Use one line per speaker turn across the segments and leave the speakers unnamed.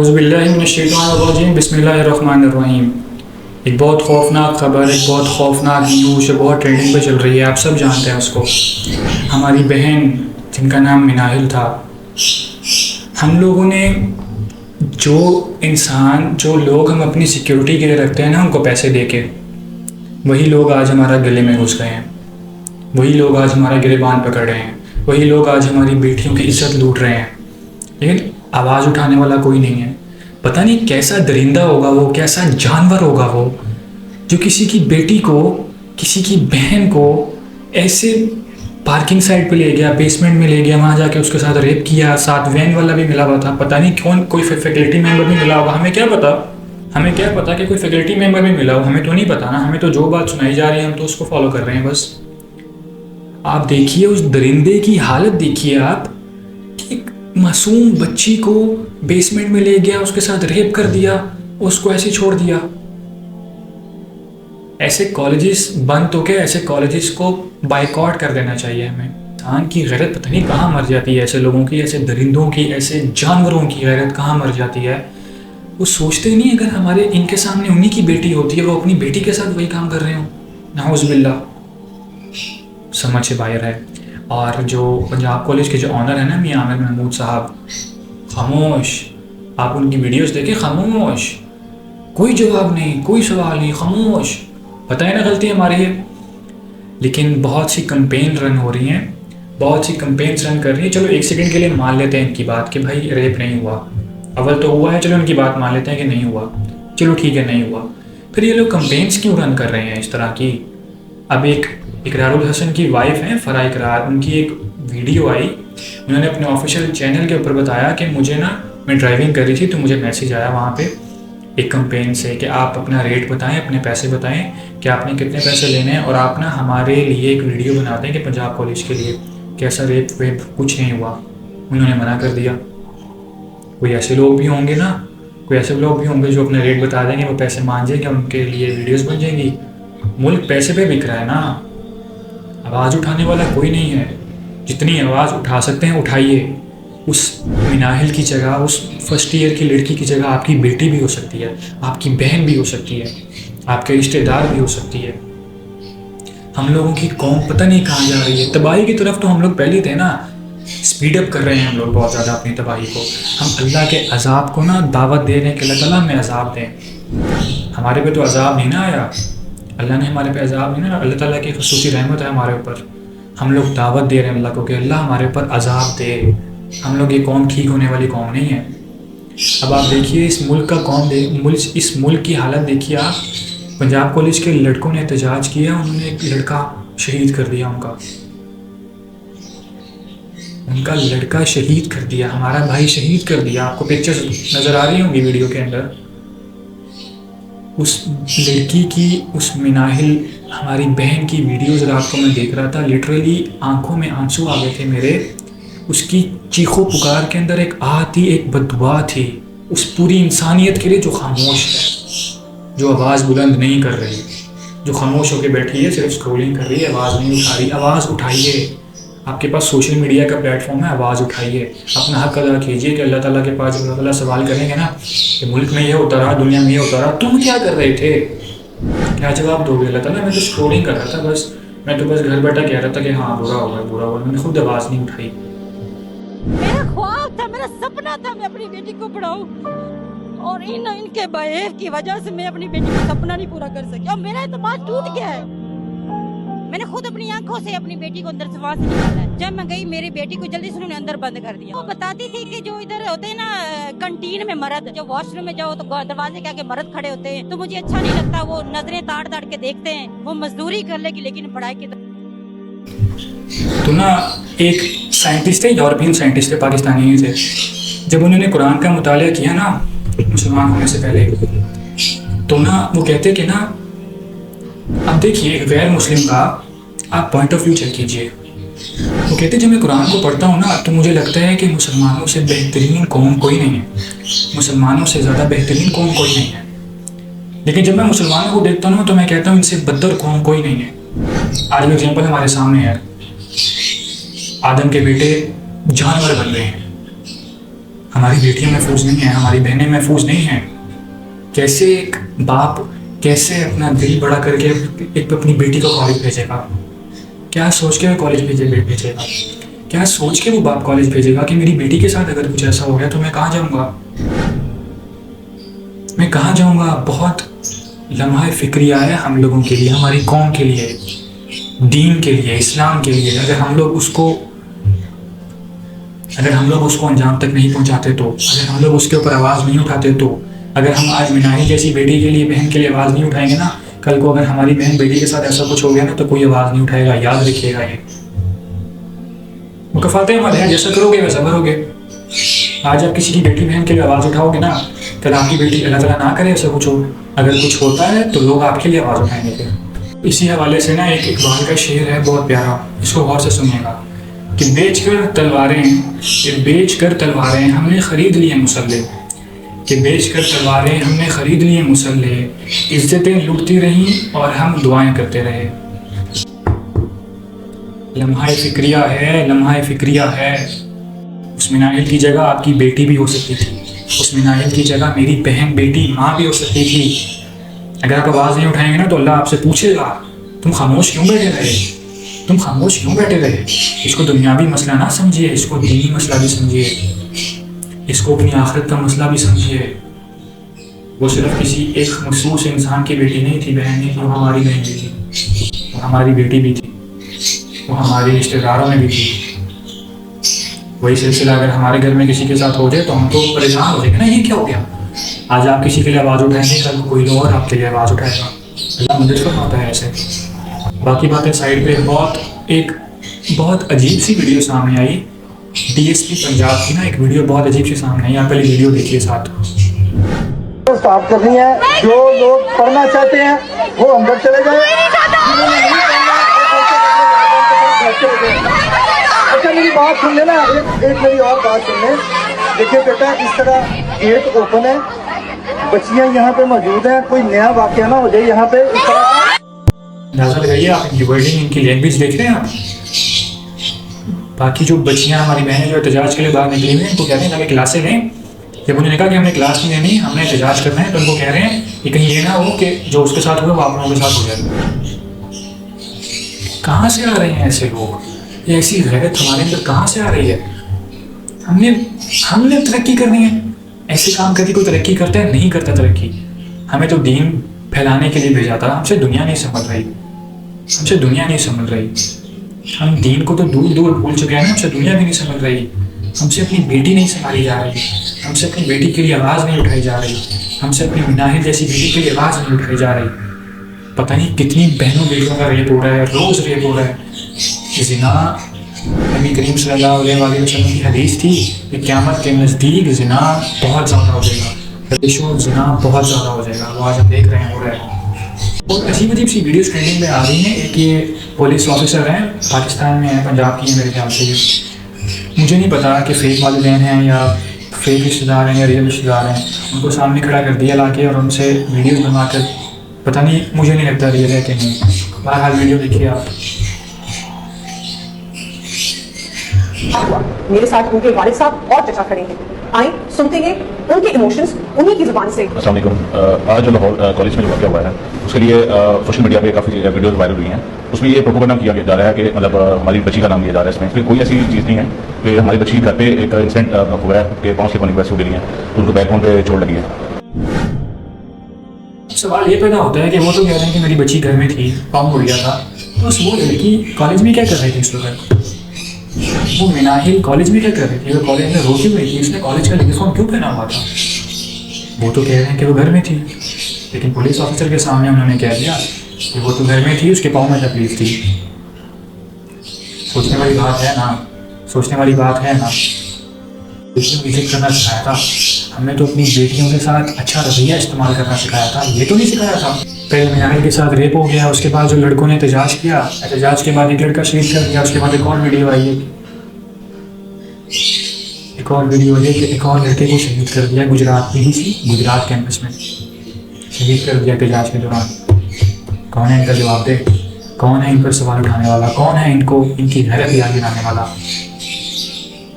औज़ुबिल्लाहिमिनश्शैतानिर्रजीम बिस्मिल्लाहिर्रहमानिर्रहीम। एक बहुत खौफनाक खबर, एक बहुत खौफनाक न्यूज़ जो बहुत ट्रेंडिंग पे चल रही है, आप सब जानते हैं उसको। हमारी बहन जिनका नाम मिनाहिल था, हम लोगों ने जो लोग हम अपनी सिक्योरिटी के लिए रखते हैं ना, उनको पैसे दे के, वही लोग आज हमारा गले में घुस गए हैं। वही लोग आज हमारा गिरेबान पकड़ रहे हैं। वही लोग आज हमारी बेटियों की इज्जत लूट रहे हैं, लेकिन आवाज़ उठाने वाला कोई नहीं है। पता नहीं कैसा दरिंदा होगा वो, कैसा जानवर होगा वो, जो किसी की बेटी को, किसी की बहन को ऐसे पार्किंग साइड पे ले गया, बेसमेंट में ले गया, वहाँ जाके उसके साथ रेप किया। साथ वैन वाला भी मिला हुआ था, पता नहीं कौन, कोई फैकल्टी मेंबर भी मिला होगा, हमें क्या पता। हमें क्या पता कि कोई फैकल्टी मेंबर भी मिला हो, हमें तो नहीं पता ना। हमें तो जो बात सुनाई जा रही है हम तो उसको फॉलो कर रहे हैं बस। आप देखिए उस दरिंदे की हालत, देखिए आप कि एक मासूम बच्ची को बेसमेंट में ले गया, उसके साथ रेप कर दिया, उसको ऐसे छोड़ दिया। ऐसे कॉलेजेस बंद तो क्या, ऐसे कॉलेजेस को बाइकआउट कर देना चाहिए हमें। इंसान की गैरत पता नहीं कहाँ मर जाती है, ऐसे लोगों की, ऐसे दरिंदों की, ऐसे जानवरों की गैरत कहाँ मर जाती है। वो सोचते नहीं अगर हमारे इनके सामने उन्हीं की बेटी होती है, वो अपनी बेटी के साथ वही काम कर रहे हो। नाउज़ुबिल्लाह, समझ से बाहर है। और जो पंजाब कॉलेज के जो ऑनर है ना, मियां आमिर महमूद साहब, खामोश। आप उनकी वीडियोस देखें, खामोश, कोई जवाब नहीं, कोई सवाल नहीं, खामोश। पता है ना गलती हमारी है, लेकिन बहुत सी कंपेन रन हो रही हैं, बहुत सी कंपेन्स रन कर रही है। चलो एक सेकंड के लिए मान लेते हैं इनकी बात कि भाई रेप नहीं हुआ, अव्वल तो हुआ है, चलो इनकी बात मान लेते हैं कि नहीं हुआ, चलो ठीक है नहीं हुआ। फिर ये लोग कंपेन्स क्यों रन कर रहे हैं इस तरह की। अब एक इकरारुल हसन की वाइफ हैं फराह इकरार, उनकी एक वीडियो आई, उन्होंने अपने ऑफिशियल चैनल के ऊपर बताया कि मुझे ना, मैं ड्राइविंग कर रही थी तो मुझे मैसेज आया वहाँ पे एक कंपेन से कि आप अपना रेट बताएं, अपने पैसे बताएं कि आपने कितने पैसे लेने हैं, और आप ना हमारे लिए एक वीडियो बना दें कि पंजाब कॉलेज के लिए कैसा रेप वेप कुछ नहीं हुआ। उन्होंने मना कर दिया। कोई ऐसे लोग भी होंगे ना, कोई ऐसे लोग भी होंगे जो अपने रेट बता देंगे, वो पैसे मान जाएंगे, उनके लिए वीडियोज़ बन जाएंगी। मुल्क पैसे पे बिक रहा है ना। आवाज़ उठाने वाला कोई नहीं है। जितनी आवाज़ उठा सकते हैं उठाइए। उस मिनाहिल की जगह, उस फर्स्ट ईयर की लड़की की जगह आपकी बेटी भी हो सकती है, आपकी बहन भी हो सकती है, आपके रिश्तेदार भी हो सकती है। हम लोगों की कौम पता नहीं कहाँ जा रही है। तबाही की तरफ तो हम लोग पहले थे ना, स्पीड अप कर रहे हैं हम लोग बहुत ज़्यादा अपनी तबाही को। हम अल्लाह के अजाब को ना दावत दे रहे हैं कि अल्लाह ताला हमें अजाब दें। हमारे पे तो अजाब नहीं ना आया, अल्लाह ने हमारे पे अजाब नहीं ना, अल्लाह ताला की खुसूसी रहमत है हमारे ऊपर। हम लोग दावत दे रहे हैं अल्लाह को कि अल्लाह हमारे ऊपर अजाब दे। हम लोग ये कौम ठीक होने वाली कौम नहीं है। अब आप देखिए इस मुल्क का इस मुल्क की हालत देखिए आप। पंजाब कॉलेज के लड़कों ने एहतजाज किया, उन्होंने एक लड़का शहीद कर दिया, उनका लड़का शहीद कर दिया, हमारा भाई शहीद कर दिया। आपको पिक्चर्स नज़र आ रही होंगी वीडियो के अंदर। उस लड़की की, उस मिनाहिल हमारी बहन की वीडियोज़ रात को मैं देख रहा था, लिटरली आंखों में आंसू आ गए थे मेरे। उसकी चीखों पुकार के अंदर एक आह थी, एक बददुआ थी उस पूरी इंसानियत के लिए जो खामोश है, जो आवाज़ बुलंद नहीं कर रही, जो खामोश होकर बैठी है, सिर्फ स्क्रोलिंग कर रही है, आवाज़ नहीं उठा रही। आवाज़ उठाइए, आपके पास सोशल मीडिया का प्लेटफॉर्म है, आवाज़ उठाइए, अपना हक अदा कीजिए कि अल्लाह ताला के पास जब अल्लाह ताला सवाल करेंगे ना कि मुल्क में ये होता रहा, दुनिया में ये होता रहा, तुम क्या कर रहे थे, क्या जवाब दोगे अल्लाह ताला। मैं तो स्क्रोलिंग कर रहा था बस, मैं तो बस घर बैठा कह रहा था कि हाँ बुरा हुआ, बुरा हुआ। मैंने खुद आवाज़ नहीं उठाई।
मेरा ख्वाब था, मेरा सपना था मैं अपनी बेटी को पढ़ाऊं, और इनके बहेव की वजह से मैं अपनी बेटी का सपना नहीं पूरा कर सकी और मेरा एतमाद टूट गया है। मैंने खुद अपनी आंखों से अपनी बेटी को अंदर से वहां से निकाला है। जब मैं गई मेरी बेटी को जल्दी से उन्होंने अंदर बंद कर दिया। वो बताती थी कि जो इधर होते हैं ना कैंटीन में मर्द, जो वॉशरूम में जाओ तो दरवाजे के आगे मर्द खड़े होते हैं, तो मुझे अच्छा नहीं लगता, वो नजरें ताड़ ताड़ के देखते हैं, वो मजदूरी कर लेगी लेकिन पढ़ाई की
तो ना एक साइंटिस्ट थे, यूरोपियन साइंटिस्ट थे, पाकिस्तानी थे। जब उन्होंने कुरान का मुतालिया किया ना मुसलमान होने से पहले, तो ना वो कहते कि ना, अब देखिए एक गैर मुस्लिम का आप पॉइंट ऑफ व्यू चेक कीजिए। वो कहते जब मैं कुरान को पढ़ता हूँ ना तो मुझे लगता है कि मुसलमानों से बेहतरीन कौम कोई नहीं है, मुसलमानों से ज़्यादा बेहतरीन कौम कोई नहीं है। लेकिन जब मैं मुसलमानों को देखता हूँ तो मैं कहता हूँ इनसे बदतर कौम कोई नहीं है। आज वो एग्जाम्पल हमारे सामने है, आदम के बेटे जानवर बन गए हैं, हमारी बेटियां महफूज नहीं हैं, हमारी बहनें महफूज नहीं हैं। कैसे एक बाप कैसे अपना दिल बड़ा करके एक अपनी बेटी को कॉलेज भेजेगा? क्या सोच के वो कॉलेज भेजेगा? क्या सोच के वो बाप कॉलेज भेजेगा कि मेरी बेटी के साथ अगर कुछ ऐसा हो गया तो मैं कहाँ जाऊँगा? मैं कहाँ जाऊँगा? बहुत लम्हा फिक्रिया है हम लोगों के लिए, हमारी कौम के लिए, दीन के लिए, इस्लाम के लिए। अगर हम लोग उसको अंजाम तक नहीं पहुँचाते तो, अगर हम लोग उसके ऊपर आवाज़ नहीं उठाते तो, अगर हम आज मिनाही जैसी बेटी के लिए, बहन के लिए आवाज़ नहीं उठाएंगे ना, कल को अगर हमारी बहन बेटी के साथ ऐसा कुछ हो गया ना तो कोई आवाज़ नहीं उठाएगा। याद रखिएगा ये मुकफ़ाते अमल है, जैसा करोगे वैसा भरोगे। आज आप किसी की बेटी बहन के लिए आवाज़ उठाओगे ना, कल आपकी बेटी, अल्लाह ताला ना करे ऐसा कुछ हो, अगर कुछ होता है तो लोग आपके लिए आवाज़ उठाएंगे। फिर इसी हवाले से ना एक इकबाल का शेर है बहुत प्यारा, इसको गौर से सुनिएगा कि बेच कर तलवारें हमने ख़रीद लिए मुसल्ले, कि बेच कर तलवारें हमने ख़रीद लिए मुसल्ले, इज़्ज़तें लुटती रहीं और हम दुआएं करते रहे। लम्हा फिक्रिया है। उस मिनाहिल की जगह आपकी बेटी भी हो सकती थी, उस मिनाहिल की जगह मेरी बहन, बेटी, माँ भी हो सकती थी। अगर आप आवाज़ नहीं उठाएंगे ना तो अल्लाह आपसे पूछेगा तुम खामोश क्यों बैठे रहे? इसको दुनियावी मसला ना समझिए, इसको दीनी मसला भी समझिए, इसको अपनी आखिरत का मसला भी समझिए। वो सिर्फ किसी एक मखसूस इंसान की बेटी नहीं थी, बहन नहीं थी, वो हमारी बहन भी थी, वो हमारी बेटी भी थी, वो हमारे रिश्तेदारों में भी थी। वही सिलसिला अगर हमारे घर में किसी के साथ हो जाए तो हम तो परेशान हो जाएंगे ना, ये क्या हो गया? आज आप किसी के लिए आवाज़ उठाएंगे, कल कोई और आपके लिए आवाज़ उठाएगा। अल्लाह मदद फरमाता है ऐसे। बाकी बातें साइड पे, एक बहुत अजीब सी वीडियो सामने आई, DSP पंजाब की ना एक वीडियो बहुत अजीब सी सामने आई। आप पहले वीडियो देखिए साथ।
साफ करनी है, जो लोग पढ़ना चाहते हैं वो अंदर चले जाए, जिन्होंने नहीं पढ़ना अच्छा मेरी बात सुन लेना, एक मेरी और बात सुन ले। देखिए बेटा, इस तरह गेट ओपन है, बच्चियां यहाँ पे मौजूद हैं, कोई नया वाकया ना हो जाए यहाँ पे। इस तरह
अंदाजा लगाइए आप, इनकी वर्डिंग, इनकी लैंग्वेज देख रहे हैं आप। बाकी जो बच्चियां हमारी बहनें जो एहतजाज के लिए बाहर निकली हुई हैं, उनको कह रहे हैं हमें क्लासें लें। जब उन्होंने कहा कि हमने क्लास नहीं लेनी, हमने एहतजाज करना है, तो उनको कह रहे हैं कि कहीं ये ना हो कि जो उसके साथ हुआ वो आप लोगों के साथ हो जाए। कहाँ से आ रहे हैं ऐसे लोग? ये ऐसी गैरत हमारे अंदर कहाँ से आ रही है? हमने तरक्की करनी है, ऐसे काम करके कोई तरक्की करता है? नहीं करता तरक्की। हमें तो दीन फैलाने के लिए भेजा था, हमसे दुनिया नहीं संभल रही। हम दीन को तो दूर दूर भूल चुके हैं ना, हमसे दुनिया भी नहीं संभल रही। हमसे अपनी बेटी नहीं संभाली जा रही, हमसे अपनी बेटी के लिए आवाज़ नहीं उठाई जा रही, हमसे अपनी मिनाहिल जैसी बेटी के लिए आवाज़ नहीं उठाई जा रही। पता नहीं कितनी बहनों बेटियों का रेप हो रहा है, रोज़ रेप हो रहा है। ज़िना, नबी करीम सल्लल्लाहु अलैहि वसल्लम की हदीस थी कि क़यामत के नज़दीक ज़िना बहुत ज़्यादा हो जाएगा, ज़िना बहुत ज़्यादा हो जाएगा। वो आज हम देख रहे हैं हो रहा है। और अजीब सी वीडियोस ट्रेंडिंग में आ रही हैं। एक ये पुलिस ऑफिसर हैं, पाकिस्तान में है, पंजाब की है मेरे ख्याल से। मुझे नहीं पता कि फेक वालिदैन हैं या फेक रिश्तेदार हैं या रियल रिश्तेदार हैं। उनको सामने खड़ा कर दिया लाके और उनसे वीडियोस बनवा कर, पता नहीं, मुझे नहीं लगता रियल है कि नहीं। बहरहाल वीडियो देखिए आप।
मेरे साथ उनके वालिद साहब और चचा खड़े हैं, आए सुनते हैं उनके इमोशंस उन्हीं की जुबान से।
अस्सलाम वालेकुम। आज जो लाहौर कॉलेज में जो वाक़या हुआ है उसके लिए सोशल मीडिया पे काफ़ी वीडियोस वायरल हुई हैं। उसमें ये प्रोपोगंडा किया जा रहा है कि मतलब हमारी बच्ची का नाम लिया जा रहा है इसमें। कोई ऐसी चीज़ नहीं है कि हमारी बच्ची घर पे एक इंसिडेंट हुआ है कि पाँव स्लिप होने की वजह से हो गई है, तो उनको बैकबोन पे चोट लगी है।
सवाल ये पैदा होता है कि वो तो कह रहे हैं कि मेरी बच्ची घर में थी, पाँव मुड़ गया था, तो वो लड़की कॉलेज में क्या कर रही थी? उस वक्त वो मिनाहिल कॉलेज में क्या कर रही थी? वो कॉलेज में रोती हुई थी, उसने कॉलेज का यूनिफॉर्म क्यों पहना हुआ था? वो तो कह रहे हैं कि वो घर में थी, लेकिन पुलिस ऑफिसर के सामने उन्होंने कह दिया कि वो तो घर में थी, उसके पाँव में तकलीफ थी। सोचने वाली बात है ना। विजिट करना सिखाया था, हमने तो अपनी बेटियों के साथ अच्छा रवैया इस्तेमाल करना सिखाया था, ये तो नहीं सिखाया था। पहले मिनाहिल के साथ रेप हो गया, उसके बाद जो लड़कों ने एहतजाज किया, एहतजाज के बाद एक लड़का शहीद कर दिया, उसके बाद एक और वीडियो आई है, एक और लड़के को शहीद कर दिया गुजरात कैंपस में शहीद कर दिया एहतजाज के दौरान। कौन है इनका जवाब दे? कौन है इन पर सवाल उठाने वाला? कौन है इनको इनकी गैरत याद दिलाने वाला?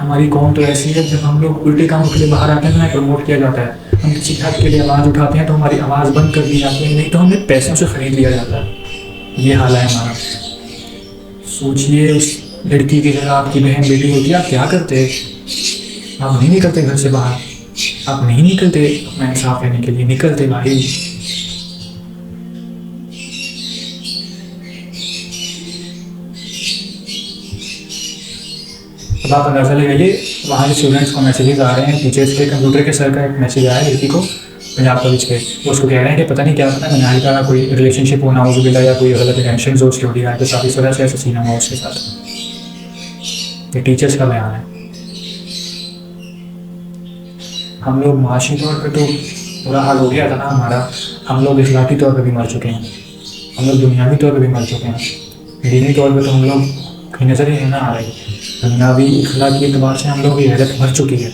हमारी कौम तो ऐसी है, जब हम लोग उल्टे कामों के लिए बाहर आते हैं तो हमें प्रमोट किया जाता है। हम किसी हक के लिए आवाज़ उठाते हैं तो हमारी आवाज़ बंद कर दी जाती है, नहीं तो हमें पैसों से ख़रीद लिया जाता है। ये हाल है हमारा। सोचिए, उस लड़की की जगह आपकी बहन बेटी होती, आप क्या करते? आप नहीं निकलते घर से बाहर, आप नहीं निकलते अपना इंसाफ लेने के लिए, निकलते भाई। अब आप अंदाज़ा लगाइए, वहाँ के स्टूडेंट्स को मैसेजेस आ रहे हैं, टीचर्स के, कंप्यूटर के सर का एक मैसेज आया है लड़की को पंजाब कॉलेज के, वो उसको कह रहे हैं कि पता नहीं क्या पता मनाली का कोई रिलेशनशिप होना हो बिल्ला या कोई गलत इंटेंशन हो उसकी होगी के साथ, इस वजह से ऐसा सीन हुआ उसके साथ। ये टीचर्स का बयान है। हम लोग माशी तौर पर तो बुरा हाल हो गया था ना हमारा, हम लोग इखलाकी तौर पर भी मर चुके हैं, हम लोग दुनियावी तौर पर भी मर चुके हैं, दीनी तौर पर तो हम लोग कहीं नज़र ही नहीं आ रही। दुनियावी इखलाकी एतबार से हम लोग की हैरत मर चुकी है।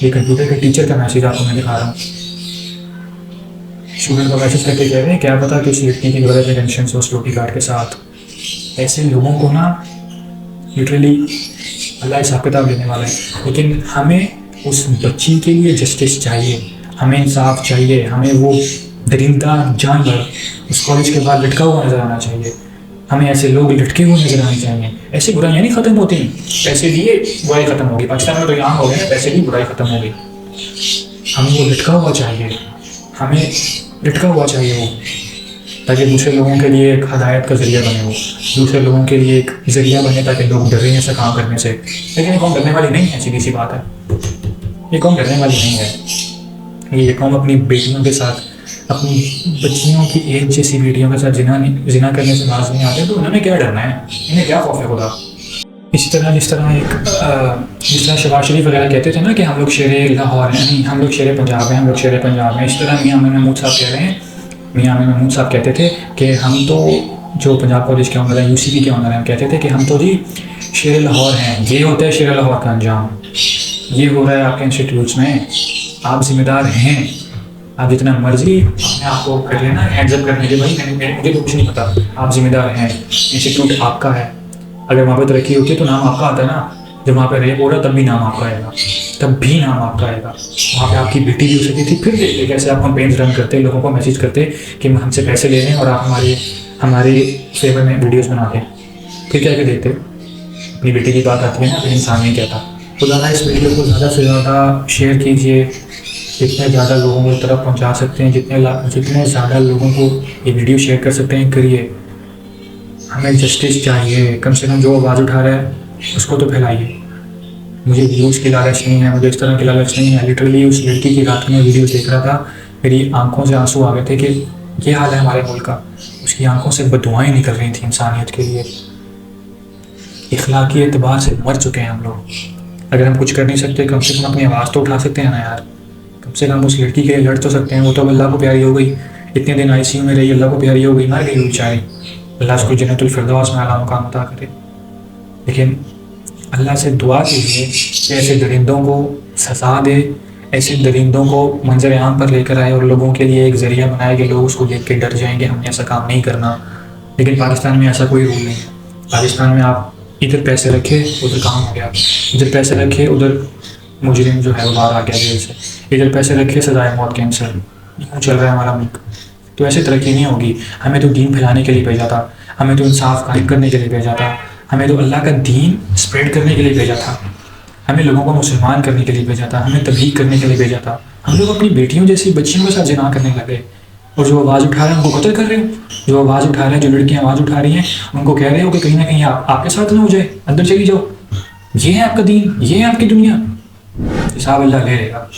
ये कंप्यूटर के टीचर का मैसेज आपको मैं दिखा रहा हूँ। स्टूडेंट को मैसेज करके कह रहे हैं क्या पता कि उस लड़की की गलत इंटेंशन हो सिक्योरिटी गार्ड के साथ। ऐसे लोगों को ना लिटरली अल्लाह हिसाब किताब लेने वाला है। लेकिन हमें उस बच्ची के लिए जस्टिस चाहिए, हमें इंसाफ चाहिए, हमें वो दरिंदा जानवर उस कॉलेज के बाद लटका हुआ नजर आना चाहिए, हमें ऐसे लोग लटके हुए नजर आने चाहिए। ऐसी बुराइयाँ नहीं ख़त्म होती, पैसे दिए बुराई ख़त्म होगी। पाकिस्तान में तो यहाँ हो गया, पैसे दी बुराई ख़त्म हो गई। हमें वो लटका हुआ चाहिए, हमें लटका हुआ चाहिए वो, ताकि दूसरे लोगों के लिए एक हदायत का ज़रिया बने, वो दूसरे लोगों के लिए एक ज़रिया बने ताकि लोग डरें ऐसा काम करने से। लेकिन ये कौम डरने वाली नहीं है, सीधी सी बात है, ये कौम डरने वाली नहीं है। ये कौम अपनी बेटियों के साथ, अपनी बच्चियों की एज जैसी बेटियों के साथ जिना करने से बाज नहीं आते, तो उन्होंने क्या डरना है, इन्हें क्या खौफ है खुदा। इसी तरह जिस तरह शहबाज शरीफ वगैरह कहते थे ना कि हम लोग शेर लाहौर हैं, नहीं हम लोग शेर पंजाब हैं, हम लोग शेर पंजाब हैं। इस तरह मियां अमीन महमूद साहब कह रहे हैं, मियां अमीन महमूद साहब कहते थे कि हम तो जो पंजाब कॉलेज के ऑनर हैं, UCP के ऑनर हैं, कहते थे कि हम तो जी शेर लाहौर हैं। ये होता है शेर लाहौर का अंजाम, ये हो रहा है आपके इंस्टीट्यूट्स में। आप जिम्मेदार हैं, आप जितना मर्जी अपने आप को कर लेना हैंड्स अप करने के, भाई मुझे तो कुछ नहीं पता, आप जिम्मेदार हैं, इंस्टीट्यूट आपका है। अगर वहाँ पर तरक्की होती है तो नाम आपका आता है ना, जब वहाँ पर रेप हो रहा तब भी नाम आपका आएगा, तब भी नाम आपका आएगा। वहाँ पे आपकी बेटी भी हो सकती थी। फिर देखते कैसे आप कंपेन्स रन करते, लोगों को मैसेज करते कि हमसे पैसे ले रहे हैं और आप हमारे फेवर में वीडियोज़ बनाते। फिर क्या क्या देखते, अपनी बेटी की बात आती है ना, फिर इंसान नहीं कहता। तो ज़्यादा इस वीडियो को ज़्यादा से ज़्यादा शेयर कीजिए, जितने ज़्यादा लोगों को तरफ पहुंचा सकते हैं, जितने ज़्यादा लोगों को ये वीडियो शेयर कर सकते हैं करिए। हमें जस्टिस चाहिए, कम से कम जो आवाज़ उठा रहा है उसको तो फैलाइए। मुझे व्यूज़ की लालच नहीं है, मुझे इस तरह की लालच नहीं है। लिटरली उस लड़की की रात में वीडियो देख रहा था, मेरी आंखों से आंसू आ गए थे कि ये हाल है हमारे मुल्क का। उसकी आंखों से बददुआएं निकल रही थी इंसानियत के लिए। इखलाकी एतबार से मर चुके हैं हम लोग। अगर हम कुछ कर नहीं सकते, कम से कम अपनी आवाज़ तो उठा सकते हैं ना यार। कम से कम उस लड़की के लिए लड़ तो सकते हैं। वो तो अल्लाह को प्यारी हो गई, इतने दिन ICU में रही, अल्लाह को प्यारी हो गई, मर गई वो बेचारी। अल्लाह उसको जन्नतुल फिरदौस में आला मुकाम अता करे। लेकिन अल्लाह से दुआ कीजिए कि ऐसे दरिंदों को सज़ा दे, ऐसे दरिंदों को मंजर आम पर लेकर आए और लोगों के लिए एक ज़रिया बनाए कि लोग उसको देख के डर जाएंगे, हमने ऐसा काम नहीं करना। लेकिन पाकिस्तान में ऐसा कोई रूल नहीं है। पाकिस्तान में आप इधर पैसे रखे उधर काम हो गया, इधर पैसे रखे उधर मुजरिम जो है वो बाहर आ गया जेल से, इधर पैसे रखे सजाए मौत कैंसर। यूँ चल रहा है हमारा मुल्क। तो ऐसे तरक्की नहीं होगी। हमें तो दीन फैलाने के लिए भेजा था, हमें तो इंसाफ कायम करने के लिए भेजा था, हमें तो अल्लाह का दीन स्प्रेड करने के लिए भेजा था, हमें लोगों को मुसलमान करने के लिए भेजा था, हमें तबलीग करने के लिए भेजा था। हम लोग अपनी बेटियों जैसी बच्चियों के साथ जिना करने लगे। और जो आवाज़ उठा रहे हैं उनको कत्ल कर रहे हो, जो आवाज़ उठा रहे हैं, जो लड़कियाँ आवाज़ उठा रही हैं उनको कह रहे हो कि कहीं ना कहीं आपके साथ ना हो जाए, अंदर चली जाओ। ये है आपका दीन, ये है आपकी दुनिया। हिसाब अल्लाह ले लेगा।